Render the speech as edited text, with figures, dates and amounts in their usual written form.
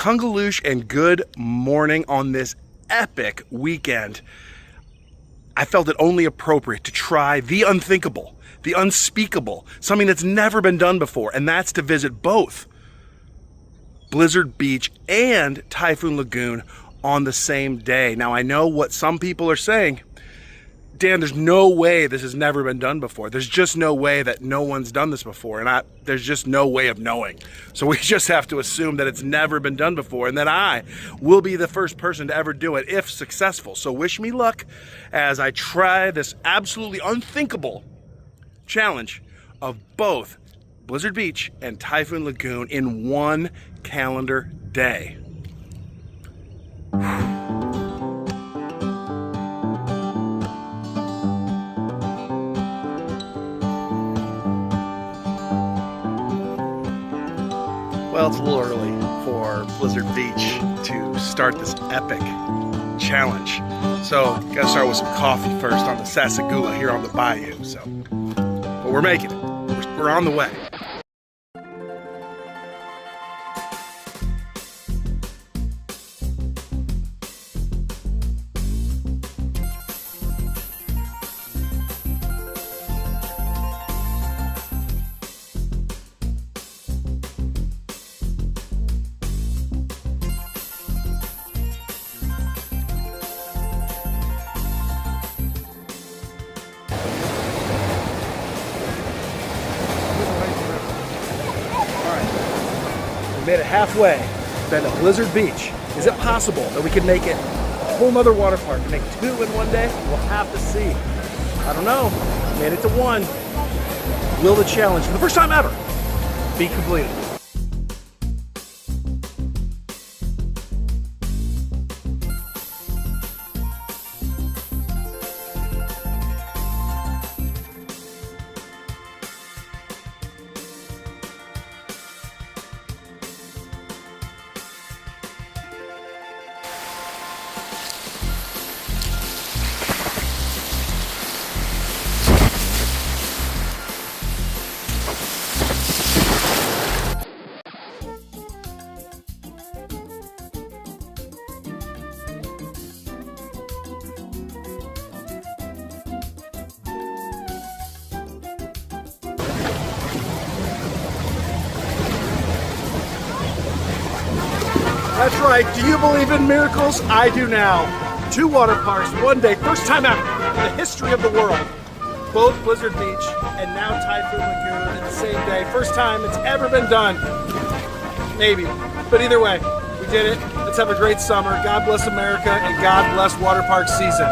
Kungaloosh and good morning on this epic weekend. I felt it only appropriate to try the unthinkable, the unspeakable, something that's never been done before, and that's to visit both Blizzard Beach and Typhoon Lagoon on the same day. Now, I know what some people are saying. Dan, there's no way this has never been done before. There's just no way that no one's done this before, and there's just no way of knowing. So we just have to assume that it's never been done before and that I will be the first person to ever do it if successful. So wish me luck as I try this absolutely unthinkable challenge of both Blizzard Beach and Typhoon Lagoon in one calendar day. Well, it's a little early for Blizzard Beach to start this epic challenge. So, gotta start with some coffee first on the Sasagula here on the bayou. But we're making it. We're on the way. We made it halfway. Been to Blizzard Beach. Is it possible that we could make it a whole nother water park and make two in one day? We'll have to see. I don't know. Made it to one. Will the challenge, for the first time ever, be completed? That's right. Do you believe in miracles? I do now. Two water parks, one day, first time ever in the history of the world. Both Blizzard Beach and now Typhoon Lagoon in the same day. First time it's ever been done. Maybe. But either way, we did it. Let's have a great summer. God bless America and God bless water park season.